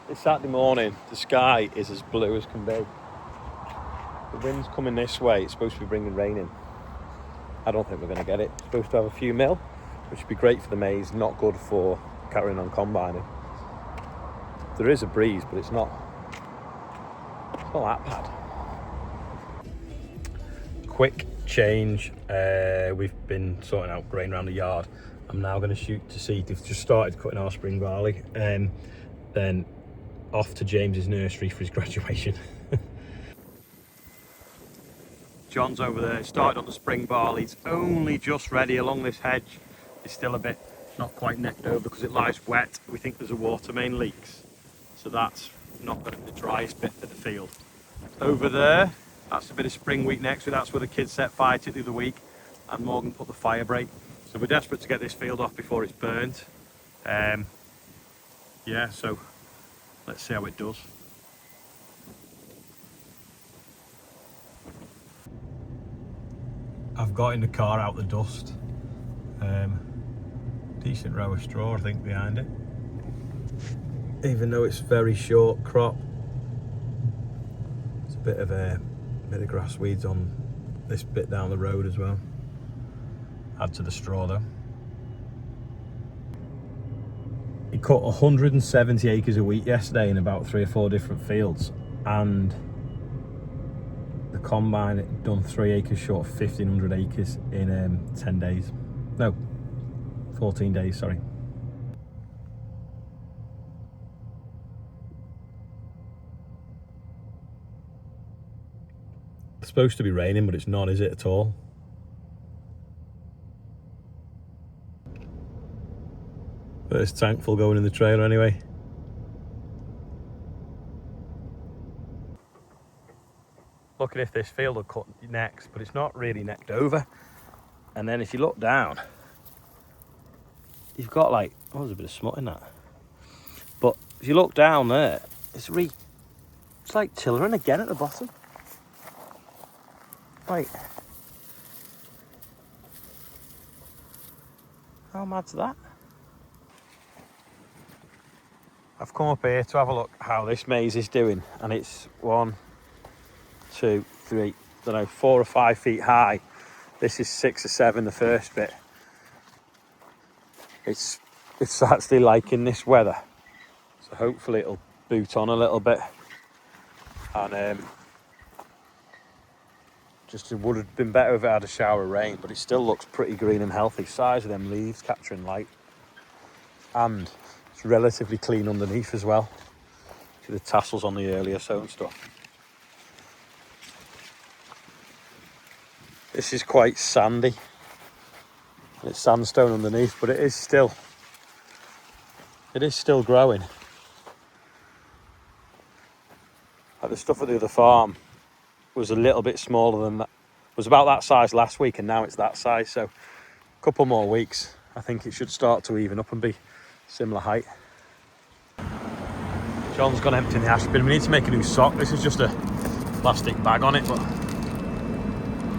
It's Saturday morning, the sky is as blue as can be. The wind's coming this way, it's supposed to be bringing rain in. I don't think we're going to get it. It's supposed to have a few mil, which would be great for the maize, not good for carrying on combining. There is a breeze, but it's not that bad. Quick change, we've been sorting out grain around the yard. I'm now going to shoot to seed. They've just started cutting our spring barley, then off to James's nursery for his graduation. John's over there, started on the spring barley. It's only just ready along this hedge. It's still a bit not quite necked over because it lies wet. We think there's a water main leaks, so that's not going to be the driest bit of the field. Over there, that's a bit of spring wheat next to it. That's where the kids set fire to the other week, and Morgan put the fire break. So we're desperate to get this field off before it's burnt. Yeah, so let's see how it does. I've got in the car out the dust. Decent row of straw, I think, behind it. Even though it's very short crop, it's a bit of grass weeds on this bit down the road as well. Add to the straw though. He cut 170 acres of wheat yesterday in about 3 or 4 different fields, and the combine had done 3 acres short of 1,500 acres in 10 days. No, 14 days, sorry. It's supposed to be raining, but it's not, is it, at all? First tank full going in the trailer anyway. Looking if this field will cut next, but it's not really necked over. And then if you look down, you've got like, oh, there's a bit of smut in that. But if you look down there, it's like tillering again at the bottom. Like, how mad's that? I've come up here to have a look how this maize is doing, and it's 1, 2, 3, I don't know, 4 or 5 feet high. This is 6 or 7, the first bit. It's actually liking this weather, so hopefully it'll boot on a little bit. And just, it would have been better if it had a shower of rain, but it still looks pretty green and healthy. Size of them leaves capturing light, and it's relatively clean underneath as well. See the tassels on the earlier sown stuff. This is quite sandy. It's sandstone underneath, but it is still growing. Like the stuff at the other farm was a little bit smaller than that. It was about that size last week, and now it's that size. So a couple more weeks, I think it should start to even up and be similar height. John's gone emptying the ash bin. We need to make a new sock. This is just a plastic bag on it, but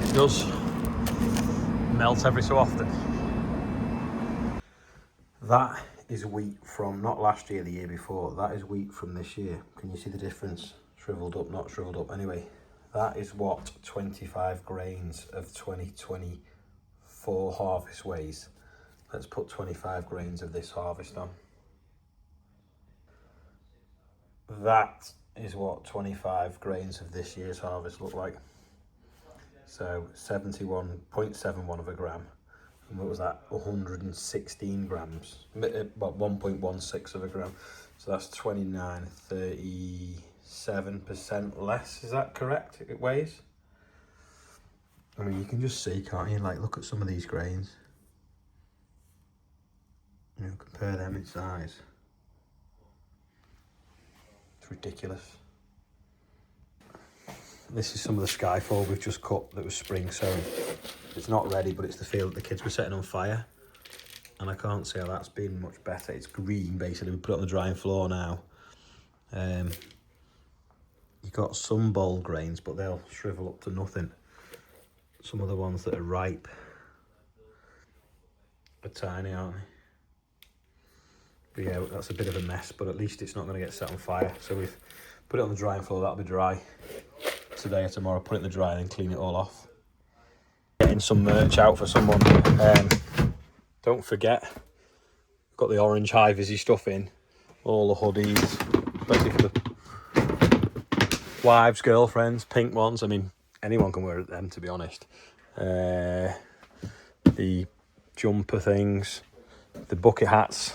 it does melt every so often. That is wheat from not last year, the year before. That is wheat from this year. Can you see the difference? Shriveled up, not shriveled up. Anyway, that is what 25 grains of 2024 harvest weighs. Let's put 25 grains of this harvest on. That is what 25 grains of this year's harvest look like. So 71.71 of a gram. And what was that? 116 grams. About 1.16 of a gram. So that's 37% less. Is that correct? It weighs? I mean, you can just see, can't you? Like, look at some of these grains. You know, compare them in size. It's ridiculous. This is some of the skyfall we've just cut that was spring sown. It's not ready, but it's the field the kids were setting on fire. And I can't see how that's been much better. It's green, basically. We put it on the drying floor now. You've got some bold grains, but they'll shrivel up to nothing. Some of the ones that are ripe are tiny, aren't But yeah, that's a bit of a mess, but at least it's not going to get set on fire. So we've put it on the drying floor, that'll be dry today or tomorrow, put it in the dryer and clean it all off. Getting some merch out for someone. Don't forget, we've got the orange high vis stuff in, all the hoodies, especially for the wives, girlfriends, pink ones. I mean, anyone can wear them, to be honest. The jumper things, the bucket hats,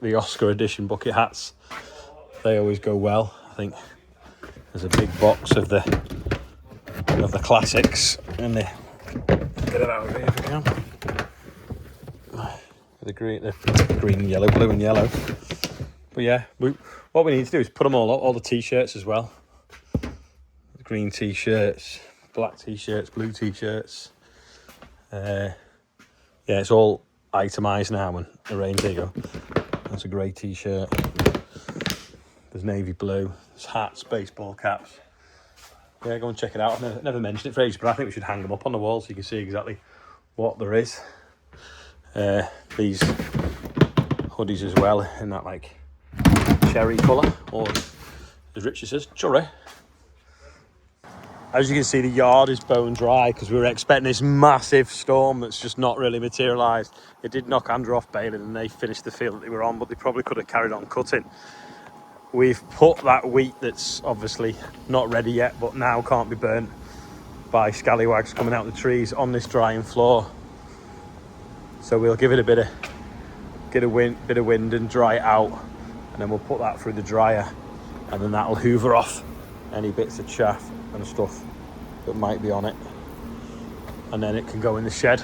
the Oscar edition bucket hats, they always go well. I think there's a big box of the classics, and the get it out of here if we can. The green, yellow, blue and yellow. But yeah, what we need to do is put them all the t-shirts as well. The green t-shirts, black t-shirts, blue t-shirts. Yeah, it's all itemised now and arranged. There you go. That's a grey t-shirt. There's navy blue. There's hats, baseball caps. Yeah, go and check it out. I've never mentioned it for ages, but I think we should hang them up on the wall so you can see exactly what there is. These hoodies as well, in that like cherry colour, or as Richard says, cherry. As you can see, the yard is bone dry because we were expecting this massive storm that's just not really materialised. It did knock Andrew off baling and they finished the field that they were on, but they probably could have carried on cutting. We've put that wheat that's obviously not ready yet, but now can't be burnt by scallywags coming out of the trees, on this drying floor. So we'll give it a bit of wind and dry it out, and then we'll put that through the dryer, and then that'll hoover off any bits of chaff and stuff that might be on it, and then it can go in the shed.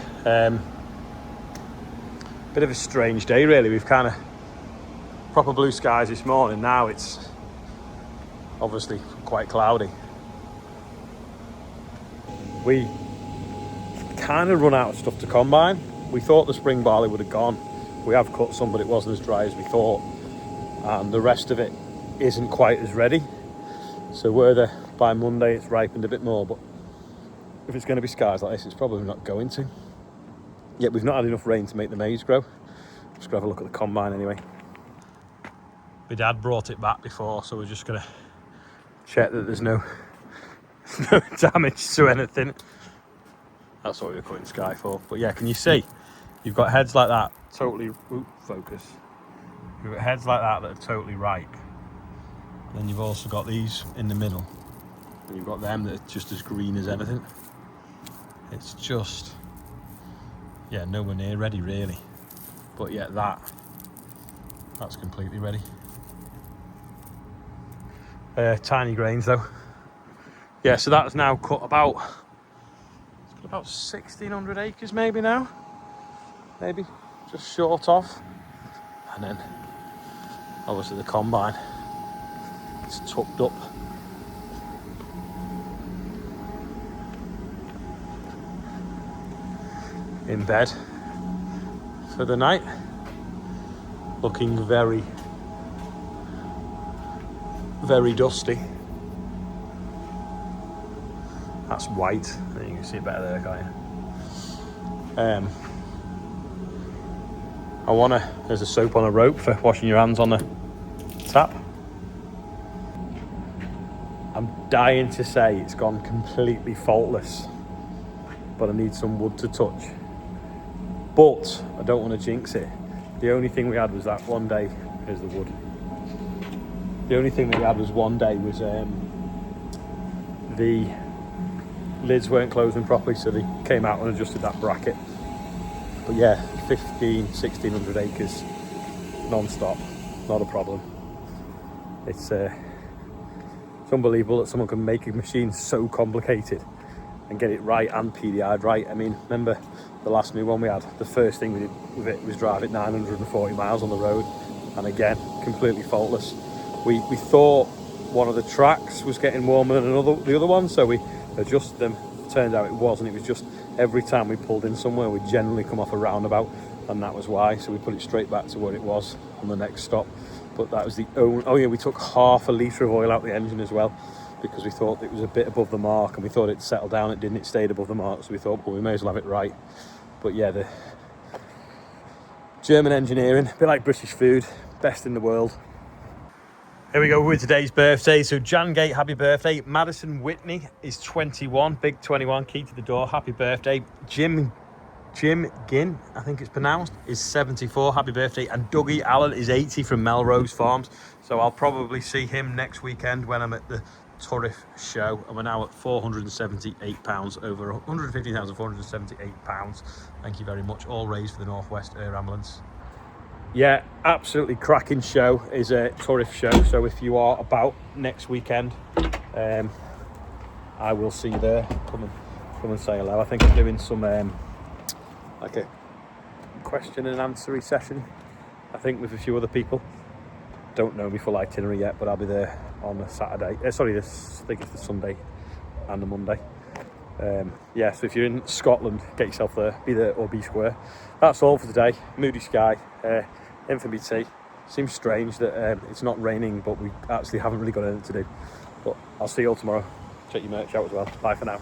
Bit of a strange day really. We've kind of proper blue skies this morning. Now it's obviously quite cloudy. We kind of run out of stuff to combine. We thought the spring barley would have gone. We have cut some, but it wasn't as dry as we thought, and the rest of it isn't quite as ready. So whether by Monday it's ripened a bit more, but if it's going to be skies like this, it's probably not going to. Yet we've not had enough rain to make the maize grow. Just gonna have a look at the combine anyway. My dad brought it back before, so we're just gonna check that there's no damage to anything. That's what we were cutting sky for. But yeah, can you see? You've got heads like that, totally, focus. You've got heads like that are totally ripe. Then you've also got these in the middle. And you've got them that are just as green as anything. It's just, yeah, nowhere near ready really. But yeah, that's completely ready. Tiny grains though. Yeah, so that's now cut about 1,600 acres maybe now. Maybe just short of. And then obviously the combine, it's tucked up. In bed for the night, looking very, very dusty. That's white. I think you can see it better there, can't you? There's a soap on a rope for washing your hands on the tap. I'm dying to say it's gone completely faultless, but I need some wood to touch. But I don't want to jinx it. The only thing we had was that one day, here's the wood. The only thing that we had was one day was the lids weren't closing properly, so they came out and adjusted that bracket. But yeah, 1,600 acres non-stop, not a problem. It's unbelievable that someone can make a machine so complicated and get it right and PDI'd right. I mean, remember the last new one we had, the first thing we did with it was drive it 940 miles on the road, and again, completely faultless. We thought one of the tracks was getting warmer than the other one, so we adjusted them. Turned out it wasn't. It was just every time we pulled in somewhere, we'd generally come off a roundabout, and that was why. So we put it straight back to where it was on the next stop. But that was the only... Oh yeah, we took 1/2 litre of oil out the engine as well, because we thought it was a bit above the mark, and we thought it'd settle down. It didn't. It stayed above the mark, so we thought, well, we may as well have it right. But yeah, the German engineering, a bit like British food, best in the world. Here we go with today's birthday. So Jan Gate, happy birthday. Madison Whitney is 21, big 21, key to the door, happy birthday. Jim Ginn, I think it's pronounced, is 74, happy birthday. And Dougie Allen is 80 from Melrose Farms. So I'll probably see him next weekend when I'm at the Turriff show. And we're now at £478, over £115,478. Thank you very much. All raised for the North West Air Ambulance. Yeah, absolutely cracking show. Is a Turriff show. So if you are about next weekend, I will see you there. Come and say hello. I think I'm doing some like a question and answer session, I think, with a few other people. Don't know my full itinerary yet, but I'll be there on a Saturday. I think it's the Sunday and the Monday. Yeah, so if you're in Scotland, get yourself there. Be there or be square. That's all for today. Moody sky. In for me tea. Seems strange that it's not raining, but we actually haven't really got anything to do. But I'll see you all tomorrow. Check your merch out as well. Bye for now.